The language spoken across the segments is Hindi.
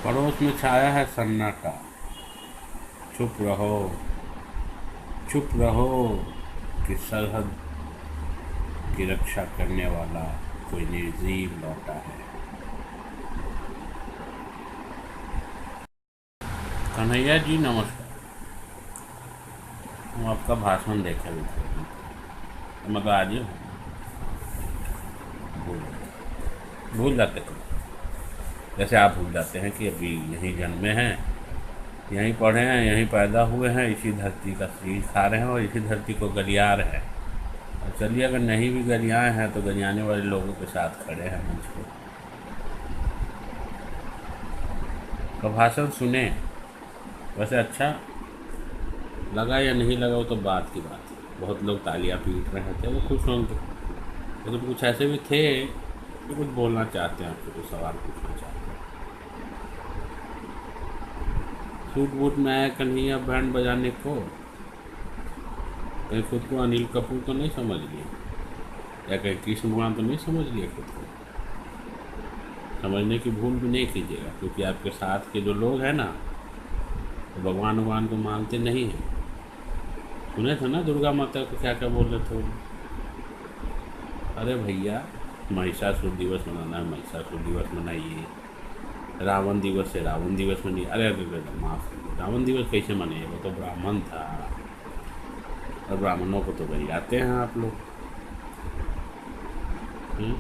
पड़ोस में छाया है सन्नाटा। चुप रहो, चुप रहो कि सरहद की रक्षा करने वाला कोई निर्जीव लौटा है। कन्हैया जी नमस्कार। हम आपका भाषण देखे हुए थे, मतलब आज ही भूल भूल जाते थे। जैसे आप भूल जाते हैं कि अभी यहीं जन्मे हैं, यहीं पढ़े हैं, यहीं पैदा हुए हैं, इसी धरती का सीख खा रहे हैं और इसी धरती को गरिया रहे हैं। और चलिए, अगर नहीं भी गरियाए हैं तो गरियाने वाले लोगों के साथ खड़े हैं मंच पे। तो भाषण सुने, वैसे अच्छा लगा या नहीं लगा वो तो बात की बात है। बहुत लोग तालियां पीट रहे थे, वो खुश होंगे। लेकिन कुछ ऐसे भी थे जो कुछ बोलना चाहते हैं, आपसे कुछ सवाल पूछना चाहते हैं। सूट बूट में आया कन्हैया बैंड बजाने को, कहीं खुद को अनिल कपूर तो नहीं समझ लिए, या कहीं कृष्ण भगवान तो नहीं समझ लिए खुद को। समझने की भूल भी नहीं कीजिएगा, क्योंकि आपके साथ के जो लोग हैं ना, वो भगवान को मानते नहीं हैं। सुने थे ना दुर्गा माता को क्या क्या बोल रहे थे वो। अरे भैया, महिषासुर दिवस मनाना है, महिषासुर दिवस मनाइए। रावण दिवस है, रावण दिवस मनाइए। अरे माफ करिए, रावण दिवस कैसे मनाइए, वो तो ब्राह्मण था। और ब्राह्मणों को तो गरियाते हैं आप लोग। हम्म?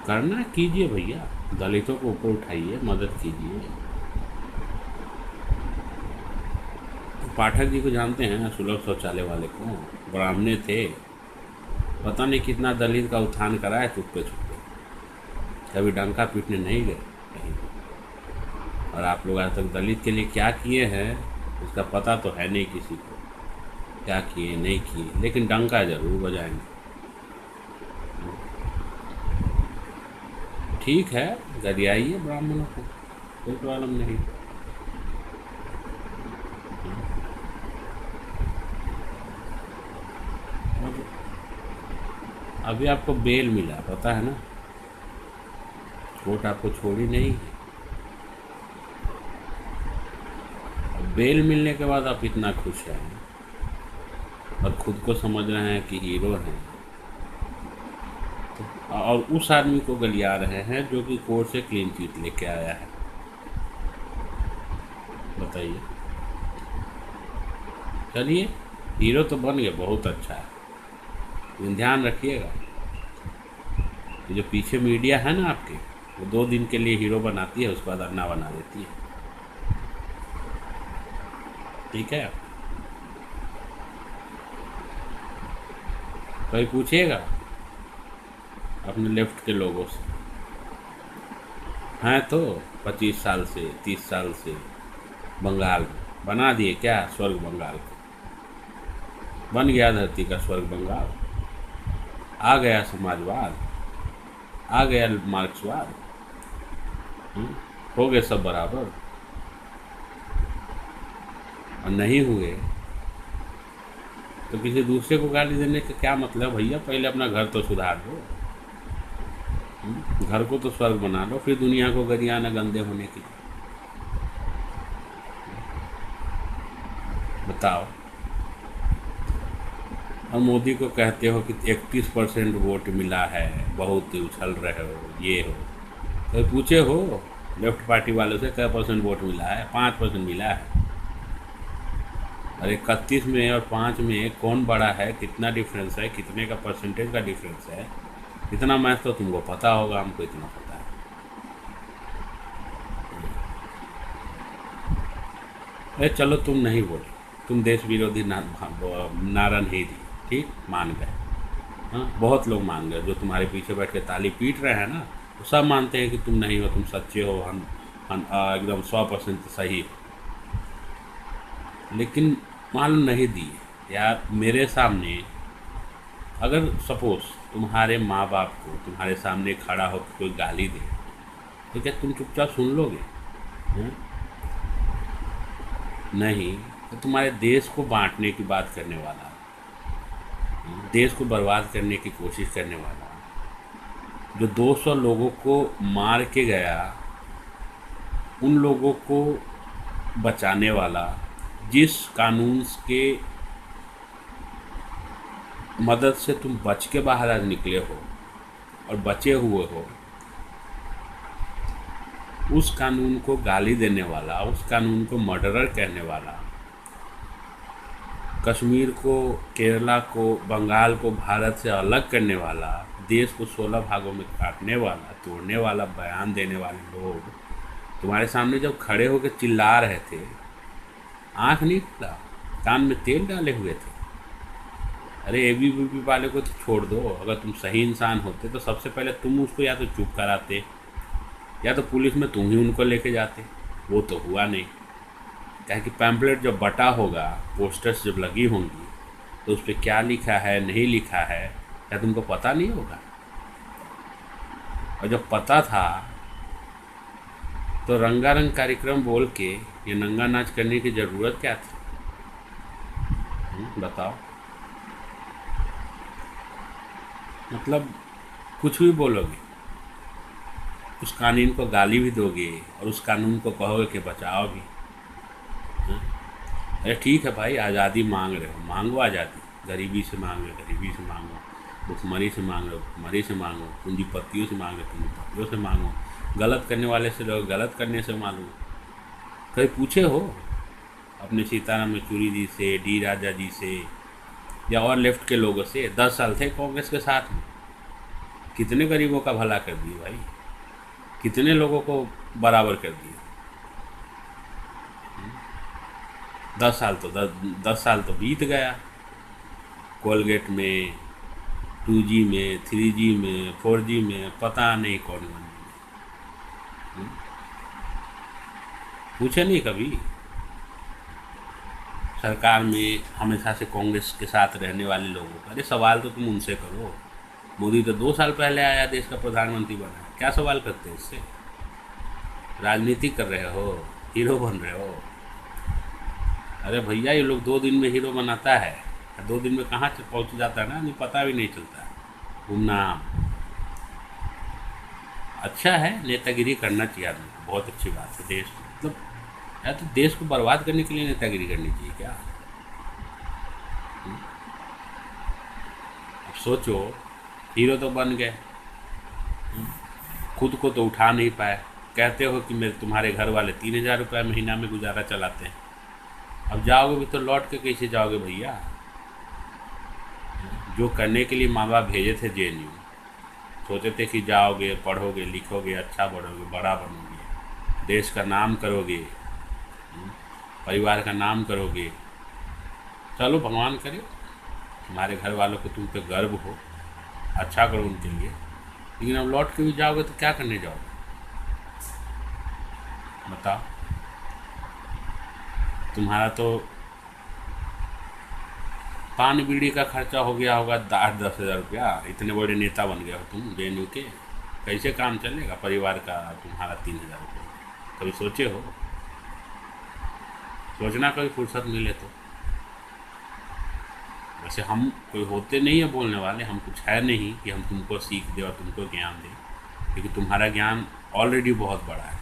करना कीजिए भैया, दलितों को ऊपर उठाइए, मदद कीजिए। पाठक जी को जानते हैं, सुलभ शौचालय वाले को, ब्राह्मणे थे। पता नहीं कितना दलित का उत्थान करा है चुपके चुपके, कभी डंका पीटने नहीं गए कहीं। और आप लोग आज तक दलित के लिए क्या किए हैं उसका पता तो है नहीं किसी को, क्या किए नहीं किए, लेकिन डंका जरूर बजाएंगे। ठीक है, गरियाइए ब्राह्मणों को, कोई प्रॉब्लम नहीं। अभी आपको बेल मिला, पता है ना, कोर्ट आपको छोड़ी नहीं है। बेल मिलने के बाद आप इतना खुश हैं और खुद को समझ रहे हैं कि हीरो हैं, और उस आदमी को गलिया रहे हैं जो कि कोर्ट से क्लीन चिट लेके आया है। बताइए। चलिए, हीरो तो बन गए, बहुत अच्छा है, लेकिन ध्यान रखिएगा, ये जो पीछे मीडिया है ना आपके, वो 2 दिन के लिए हीरो बनाती है, उसके बाद अन्ना बना देती है। ठीक है, कोई पूछिएगा अपने लेफ्ट के लोगों से, हैं तो 25 साल से 30 साल से बंगाल में बना दिए क्या स्वर्ग बंगाल को, बन गया धरती का स्वर्ग बंगाल। आ गया समाजवाद, आ गया मार्क्सवाद, हो गए सब बराबर। और नहीं हुए तो किसी दूसरे को गाली देने का क्या मतलब भैया। पहले अपना घर तो सुधार दो, घर को तो स्वर्ग बना लो, फिर दुनिया को गरियाना गंदे होने की। बताओ। और मोदी को कहते हो कि 31% वोट मिला है, बहुत उछल रहे हो, ये हो। तो पूछे हो लेफ्ट पार्टी वालों से क्या परसेंट वोट मिला है? 5% मिला है। और 31 में और 5 में कौन बड़ा है, कितना डिफरेंस है, कितने का परसेंटेज का डिफरेंस है, इतना मैथ तो तुमको पता होगा, हमको इतना पता है। अरे चलो, तुम नहीं बोले, तुम देश विरोधी नारा नहीं दी, ठीक, मान गए। हाँ, बहुत लोग मान गए, जो तुम्हारे पीछे बैठ के ताली पीट रहे हैं ना, वो सब मानते हैं कि तुम नहीं हो, तुम सच्चे हो, हम एकदम 100% सही हो। लेकिन मान लो नहीं दिए यार, मेरे सामने अगर सपोज तुम्हारे माँ बाप को तुम्हारे सामने खड़ा होकर कोई गाली दे, तो क्या तुम चुपचाप सुन लोगे? हैं? नहीं, तो तुम्हारे देश को बांटने की बात करने वाला, देश को बर्बाद करने की कोशिश करने वाला, जो 200 लोगों को मार के गया, उन लोगों को बचाने वाला, जिस कानून के मदद से तुम बच के बाहर आज निकले हो और बचे हुए हो, उस कानून को गाली देने वाला, उस कानून को मर्डरर कहने वाला, कश्मीर को, केरला को, बंगाल को भारत से अलग करने वाला, देश को 16 भागों में काटने वाला, तोड़ने वाला बयान देने वाले लोग तुम्हारे सामने जब खड़े होकर चिल्ला रहे थे, आंख नहीं खुला, कान में तेल डाले हुए थे। अरे एबीवीपी वाले को तो छोड़ दो, अगर तुम सही इंसान होते तो सबसे पहले तुम उसको या तो चुप कराते या तो पुलिस में तुम ही उनको लेके जाते। वो तो हुआ नहीं। क्या कि पैम्पलेट जब बटा होगा, पोस्टर्स जब लगी होंगी, तो उस पर क्या लिखा है नहीं लिखा है क्या तुमको पता नहीं होगा? और जब पता था तो रंगारंग कार्यक्रम बोल के ये नंगा नाच करने की ज़रूरत क्या थी? बताओ। मतलब कुछ भी बोलोगे, उस कानून को गाली भी दोगे और उस कानून को कहोगे कि बचाओ भी। अरे ठीक है भाई, आज़ादी मांग रहे हो, मांगो आज़ादी। गरीबी से मांग रहे हो, गरीबी से मांगो। भुखमरी से मांग रहे हो, भुखमरी से मांगो। पूंजीपतियों से मांग रहे हो, पूंजीपतियों से मांगो। गलत करने वाले से लोग गलत करने से मांगो। कभी पूछे हो अपने सीताराम येचुरी जी से, डी राजा जी से या और लेफ्ट के लोगों से? 10 साल थे कांग्रेस के साथ में, कितने गरीबों का भला कर दिए भाई, कितने लोगों को बराबर कर दिए। 10 साल तो बीत गया। कोलगेट में, 2G में, 3G में, 4G में, पता नहीं कौन कौन। पूछे नहीं कभी? सरकार में हमेशा से कांग्रेस के साथ रहने वाले लोगों का, अरे सवाल तो तुम उनसे करो। मोदी तो 2 साल पहले आया, देश का प्रधानमंत्री बना, क्या सवाल करते हैं इससे? राजनीति कर रहे हो, हीरो बन रहे हो। अरे भैया, ये लोग 2 दिन में हीरो बनाता है, 2 दिन में कहाँ पहुँच जाता है ना, नहीं पता भी नहीं चलता। घूमना अच्छा है, नेतागिरी करना चाहिए आदमी को, बहुत अच्छी बात है। देश मतलब या तो देश को बर्बाद करने के लिए नेतागिरी करनी चाहिए क्या? अब सोचो, हीरो तो बन गए, खुद को तो उठा नहीं पाए। कहते हो कि मेरे तुम्हारे घर वाले 3,000 रुपये महीना में गुजारा चलाते हैं। अब जाओगे भी तो लौट के कैसे जाओगे भैया? जो करने के लिए माँ बाप भेजे थे JNU, सोचे थे कि जाओगे, पढ़ोगे, लिखोगे, अच्छा बढ़ोगे, बड़ा बनोगे, देश का नाम करोगे, परिवार का नाम करोगे। चलो भगवान करे तुम्हारे घर वालों को तुम पे गर्व हो, अच्छा करो उनके लिए। लेकिन अब लौट के भी जाओगे तो क्या करने जाओगे बताओ? तुम्हारा तो पान बीड़ी का खर्चा हो गया होगा 8-10 हज़ार रुपया। इतने बड़े नेता बन गए हो तुम JNU के, कैसे काम चलेगा परिवार का तुम्हारा 3,000 रुपये? कभी सोचे हो? सोचना कभी फुर्सत मिले तो। वैसे हम कोई होते नहीं है बोलने वाले, हम कुछ है नहीं कि हम तुमको सीख दे और तुमको ज्ञान दें, क्योंकि तुम्हारा ज्ञान ऑलरेडी बहुत बड़ा है।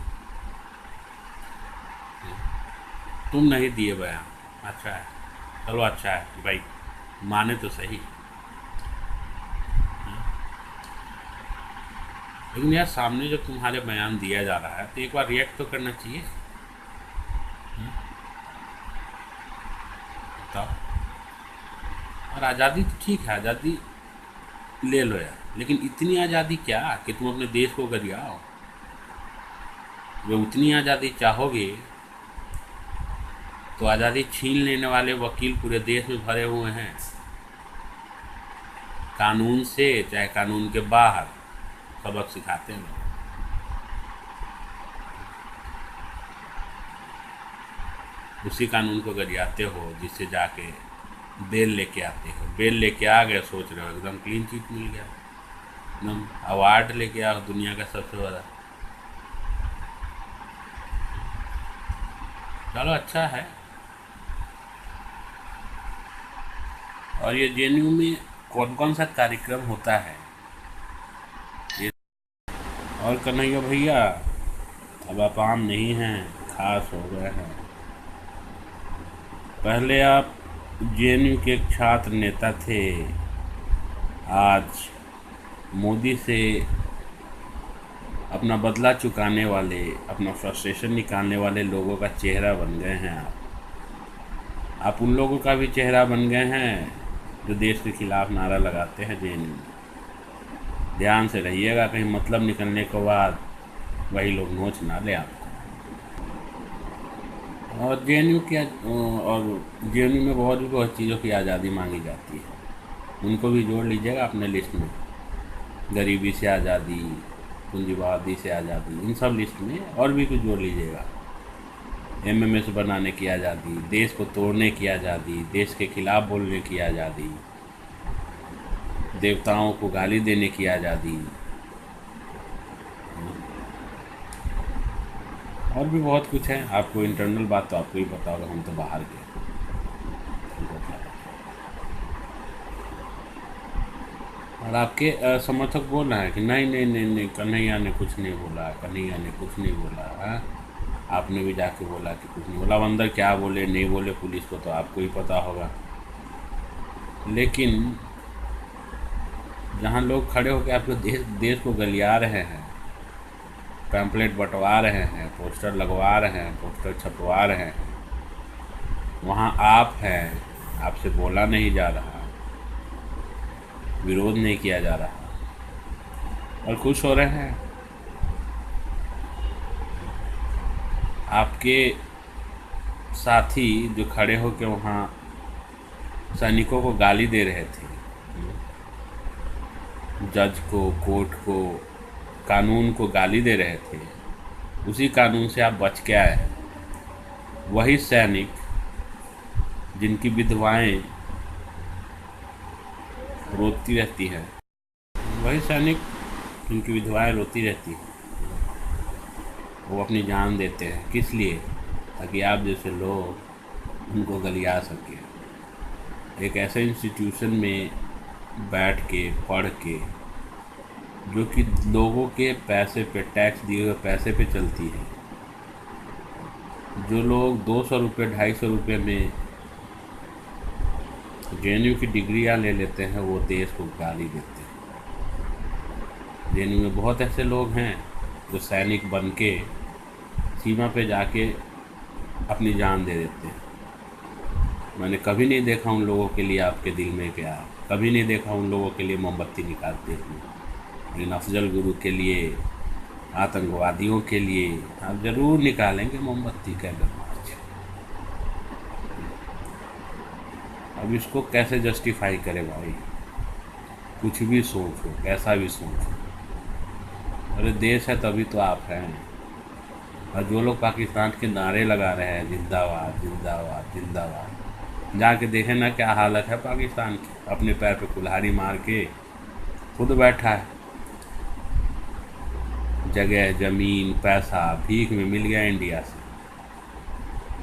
तुम नहीं दिए बयान, अच्छा है, चलो अच्छा है भाई, माने तो सही। लेकिन यार, सामने जब तुम्हारे बयान दिया जा रहा है तो एक बार रिएक्ट तो करना चाहिए। बताओ। और आज़ादी तो ठीक है, आज़ादी ले लो यार, लेकिन इतनी आज़ादी क्या कि तुम अपने देश को गरियाओ? वे उतनी आज़ादी चाहोगे तो आज़ादी छीन लेने वाले वकील पूरे देश में भरे हुए हैं, कानून से चाहे कानून के बाहर सबक सिखाते हैं। उसी कानून को गरियाते हो जिससे जाके बेल लेके आते हो। बेल लेके आ गए, सोच रहे हो एकदम क्लीन चिट मिल गया, एकदम अवार्ड लेके आओ दुनिया का सबसे बड़ा। चलो अच्छा है। और ये JNU में कौन कौन सा कार्यक्रम होता है ये और कन्हैया भैया अब आप आम नहीं हैं, खास हो गए हैं। पहले आप जेएनयू के एक छात्र नेता थे, आज मोदी से अपना बदला चुकाने वाले, अपना फ्रस्ट्रेशन निकालने वाले लोगों का चेहरा बन गए हैं आप उन लोगों का भी चेहरा बन गए हैं जो देश के खिलाफ नारा लगाते हैं जेएनयू में। ध्यान से रहिएगा, कहीं मतलब निकलने के बाद वही लोग नोच ना ले आपको। और जेएनयू में बहुत चीज़ों की आज़ादी मांगी जाती है, उनको भी जोड़ लीजिएगा अपने लिस्ट में। गरीबी से आज़ादी, पूंजीवादी से आज़ादी, इन सब लिस्ट में और भी कुछ जोड़ लीजिएगा। एमएमएस बनाने की आज़ादी, देश को तोड़ने की आज़ादी, देश के खिलाफ बोलने की आज़ादी, देवताओं को गाली देने की आज़ादी, और भी बहुत कुछ है। आपको इंटरनल बात तो आपको ही पता होगा, हम तो बाहर के। और आपके समर्थक बोल रहे हैं कि नहीं नहीं नहीं नहीं, कन्हैया ने कुछ नहीं बोला, कन्हैया ने कुछ नहीं बोला। हाँ, आपने भी जाके बोला कि कुछ नहीं बोला। अब अंदर क्या बोले नहीं बोले पुलिस को तो आपको ही पता होगा। लेकिन जहाँ लोग खड़े होकर आपके देश को गलिया रहे हैं, पैम्पलेट बंटवा रहे हैं, पोस्टर लगवा रहे हैं, पोस्टर छपवा रहे हैं, वहाँ आप हैं, आपसे बोला नहीं जा रहा, विरोध नहीं किया जा रहा और खुश हो रहे हैं। आपके साथी जो खड़े होकर वहाँ सैनिकों को गाली दे रहे थे, जज को, कोर्ट को, कानून को गाली दे रहे थे, उसी कानून से आप बच के आए हैं। वही सैनिक जिनकी विधवाएं रोती रहती हैं, वही सैनिक जिनकी विधवाएं रोती रहती हैं, वो अपनी जान देते हैं। किस लिए? ताकि आप जैसे लोग उनको गलिया सकें। एक ऐसे इंस्टीट्यूशन में बैठ के, पढ़ के, जो कि लोगों के पैसे पे, टैक्स दिए हुए पैसे पे चलती है, जो लोग 200 रुपये 250 रुपये में जेएनयू की डिग्रियां ले लेते हैं, वो देश को गाली देते हैं। जेएनयू में बहुत ऐसे लोग हैं जो सैनिक बन के सीमा पे जाके अपनी जान दे देते हैं। मैंने कभी नहीं देखा उन लोगों के लिए आपके दिल में प्यार, कभी नहीं देखा उन लोगों के लिए मोमबत्ती निकालते हुए। लेकिन अफजल गुरु के लिए, आतंकवादियों के लिए आप ज़रूर निकालेंगे मोमबत्ती का मार्च। अब इसको कैसे जस्टिफाई करे भाई? कुछ भी सोचो, कैसा भी सोचो, अरे देश है तभी तो आप हैं। और जो लोग पाकिस्तान के नारे लगा रहे हैं, जिंदाबाद जिंदाबाद जिंदाबाद, जाके देखें ना क्या हालत है पाकिस्तान की। अपने पैर पे कुल्हाड़ी मार के खुद बैठा है, जगह, ज़मीन, पैसा भीख में मिल गया इंडिया से,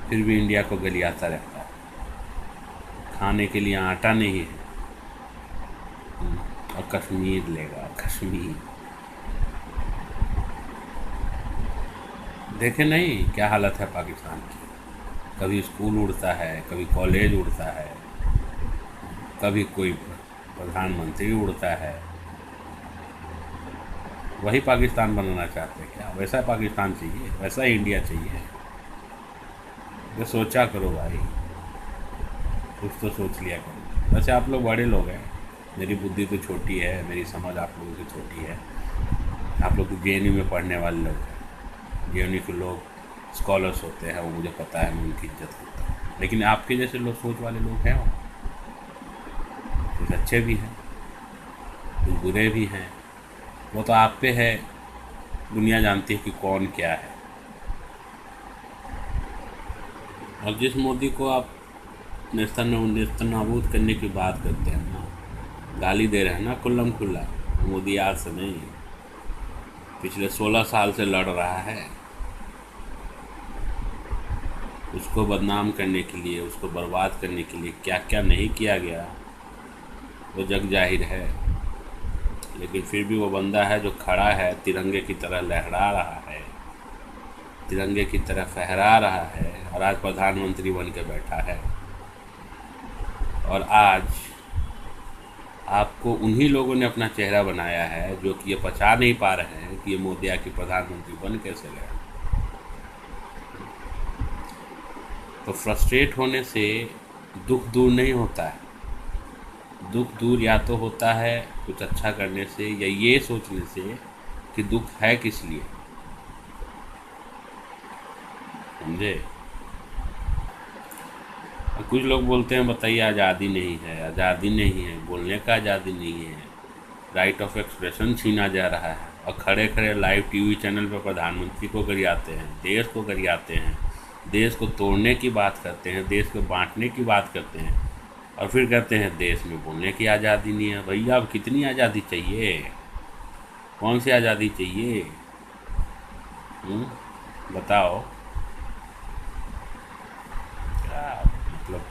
फिर भी इंडिया को गलियाता रहता है। खाने के लिए आटा नहीं है, और कश्मीर लेगा, कश्मीर। देखे नहीं क्या हालत है पाकिस्तान की। कभी स्कूल उड़ता है, कभी कॉलेज उड़ता है, कभी कोई प्रधानमंत्री उड़ता है। वही पाकिस्तान बनाना चाहते हैं क्या? वैसा पाकिस्तान चाहिए, वैसा इंडिया चाहिए? ये सोचा करो भाई, कुछ तो सोच लिया करो। वैसे आप लोग बड़े लोग हैं, मेरी बुद्धि तो छोटी है, मेरी समझ आप लोगों की छोटी है। आप लोग तो जेएनयू में पढ़ने वाले लोग हैं, जेएनयू के लोग स्कॉलर्स होते हैं, वो मुझे पता है, मैं उनकी इज्जत करता हूँ। लेकिन आपके जैसे लोग, सोच वाले लोग हैं, वो कुछ अच्छे भी हैं, कुछ बुरे भी हैं। वो तो आप पे है, दुनिया जानती है कि कौन क्या है। और जिस मोदी को आप नेस्तनाबूद करने की बात करते हैं ना, गाली दे रहे हैं ना खुल्लम खुल्ला, मोदी आज से नहीं, पिछले 16 साल से लड़ रहा है। उसको बदनाम करने के लिए, उसको बर्बाद करने के लिए क्या क्या नहीं किया गया वो जग जाहिर है। लेकिन फिर भी वो बंदा है जो खड़ा है, तिरंगे की तरह लहरा रहा है, तिरंगे की तरह फहरा रहा है, और आज प्रधानमंत्री बन के बैठा है। और आज आपको उन्हीं लोगों ने अपना चेहरा बनाया है जो कि ये पचा नहीं पा रहे हैं कि ये मोदी आके प्रधानमंत्री बन कैसे गया। तो फ्रस्ट्रेट होने से दुख दूर नहीं होता है। दुख दूर या तो होता है कुछ अच्छा करने से, या ये सोचने से कि दुख है किस लिए, समझे। और कुछ लोग बोलते हैं बताइए आज़ादी नहीं है, आज़ादी नहीं है, बोलने का आज़ादी नहीं है, राइट ऑफ एक्सप्रेशन छीना जा रहा है, और खड़े खड़े लाइव टीवी चैनल पर प्रधानमंत्री को गरियाते हैं, देश को गरियाते हैं, देश को तोड़ने की बात करते हैं, देश को बांटने की बात करते हैं, और फिर कहते हैं देश में बोलने की आज़ादी नहीं है। भैया अब कितनी आज़ादी चाहिए, कौन सी आज़ादी चाहिए? बताओ क्या मतलब।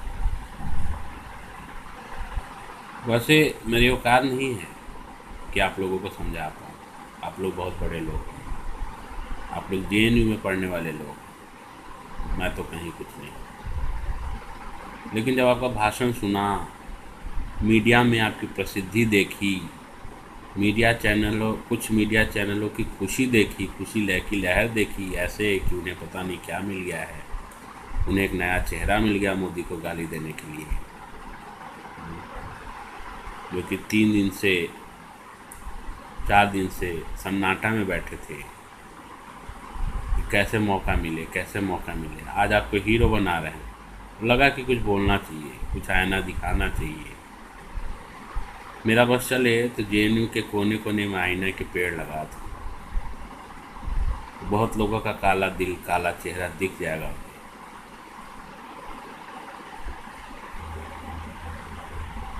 वैसे मेरी औकात नहीं है कि आप लोगों को समझा पाऊँ। आप लोग बहुत बड़े लोग हैं, आप लोग जेएनयू में पढ़ने वाले लोग हैं, मैं तो कहीं कुछ नहीं। लेकिन जब आपका भाषण सुना, मीडिया में आपकी प्रसिद्धि देखी, कुछ मीडिया चैनलों की खुशी देखी, खुशी की लहर देखी, ऐसे कि उन्हें पता नहीं क्या मिल गया है, उन्हें एक नया चेहरा मिल गया मोदी को गाली देने के लिए, जो कि 4 दिन से सन्नाटा में बैठे थे कि कैसे मौका मिले, कैसे मौका मिले। आज आपको हीरो बना रहे हैं, लगा कि कुछ बोलना चाहिए, कुछ आईना दिखाना चाहिए। मेरा बस चले तो जेएनयू के कोने कोने में आईने के पेड़ लगा था, बहुत लोगों का काला दिल, काला चेहरा दिख जाएगा।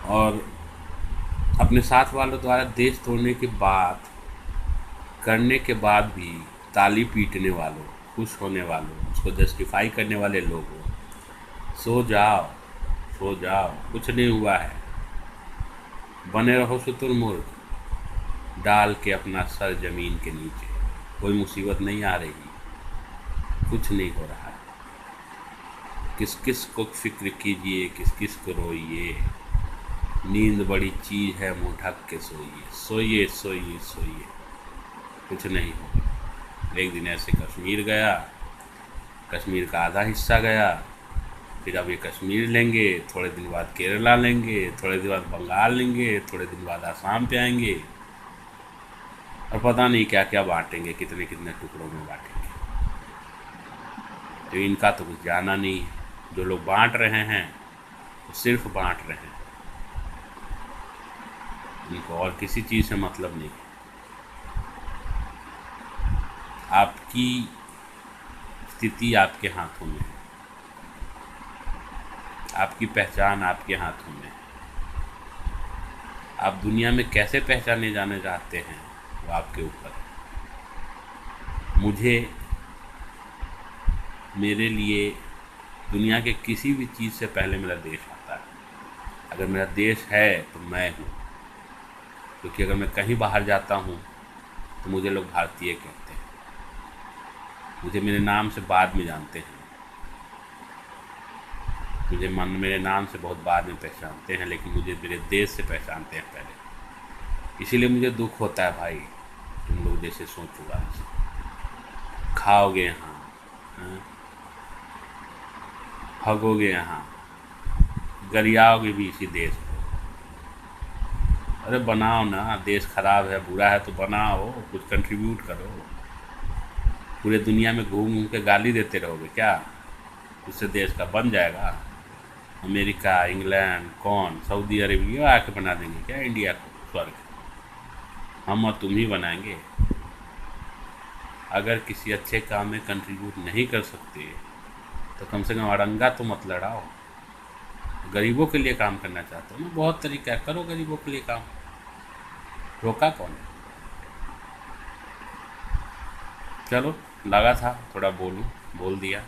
और अपने साथ वालों द्वारा देश तोड़ने की बात करने के बाद भी ताली पीटने वालों, खुश होने वालों, उसको जस्टिफाई करने वाले लोगों, सो जाओ, सो जाओ, कुछ नहीं हुआ है, बने रहो शुतुरमुर्ग, डाल के अपना सर जमीन के नीचे, कोई मुसीबत नहीं आ रही, कुछ नहीं हो रहा है। किस किस को फिक्र कीजिए, किस किस को रोइए, नींद बड़ी चीज़ है, मुँह ढक के सोइए, सोइए सोइए सोइए, कुछ नहीं होगा। एक दिन ऐसे कश्मीर गया, कश्मीर का आधा हिस्सा गया, फिर अब ये कश्मीर लेंगे, थोड़े दिन बाद केरला लेंगे, थोड़े दिन बाद बंगाल लेंगे, थोड़े दिन बाद आसाम पे आएंगे, और पता नहीं क्या क्या बांटेंगे, कितने कितने टुकड़ों में बांटेंगे। तो इनका तो कुछ जाना नहीं है। जो लोग बांट रहे हैं वो सिर्फ बांट रहे हैं, इनको और किसी चीज़ से मतलब नहीं है। आपकी स्थिति आपके हाथों में है, आपकी पहचान आपके हाथों में है। आप दुनिया में कैसे पहचाने जाने चाहते हैं वो आपके ऊपर है। मुझे, मेरे लिए दुनिया के किसी भी चीज़ से पहले मेरा देश आता है। अगर मेरा देश है तो मैं हूँ, क्योंकि अगर मैं कहीं बाहर जाता हूँ तो मुझे लोग भारतीय कहते हैं, मुझे मेरे नाम से बाद में जानते हैं, मुझे मेरे नाम से बहुत बाद में पहचानते हैं, लेकिन मुझे मेरे देश से पहचानते हैं पहले। इसीलिए मुझे दुख होता है भाई, तुम लोग जैसे सोच चुका है, खाओगे यहाँ, हगोगे यहाँ, गरियाओगे भी इसी देश को। अरे बनाओ ना, देश खराब है, बुरा है तो बनाओ, कुछ कंट्रीब्यूट करो। पूरे दुनिया में घूम घूम के गाली देते रहोगे क्या? उससे देश का बन जाएगा? अमेरिका, इंग्लैंड, कौन, सऊदी अरेबिया आके बना देंगे क्या इंडिया को स्वर्ग? हम और तुम ही बनाएंगे। अगर किसी अच्छे काम में कंट्रीब्यूट नहीं कर सकते तो कम से कम अड़ंगा तो मत लड़ाओ। गरीबों के लिए काम करना चाहते हो ना, बहुत तरीका करो गरीबों के लिए काम, रोका कौन है? चलो, लगा था थोड़ा बोलूं, बोल दिया।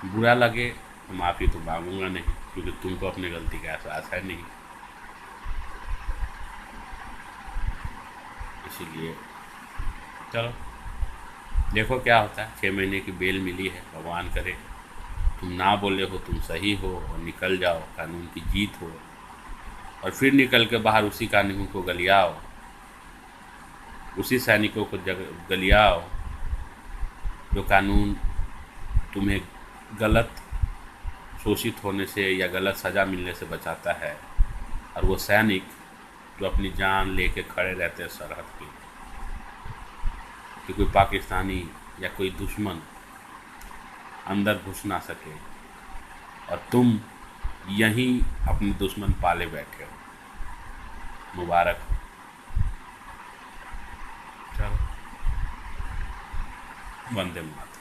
बुरा लगे तो माफ़ी तो मांगूंगा नहीं, क्योंकि तुमको अपनी गलती का एहसास है नहीं। इसीलिए चलो देखो क्या होता है। 6 महीने की बेल मिली है, भगवान करे तुम ना बोले हो, तुम सही हो और निकल जाओ, कानून की जीत हो, और फिर निकल के बाहर उसी कानून को गलियाओ, उसी सैनिकों को गलियाओ जो कानून तुम्हें गलत शोषित होने से या गलत सज़ा मिलने से बचाता है, और वो सैनिक जो अपनी जान लेके खड़े रहते हैं सरहद पे कि कोई पाकिस्तानी या कोई दुश्मन अंदर घुस ना सके, और तुम यहीं अपने दुश्मन पाले बैठे हो। मुबारक हो। चलो, वंदे मातरम।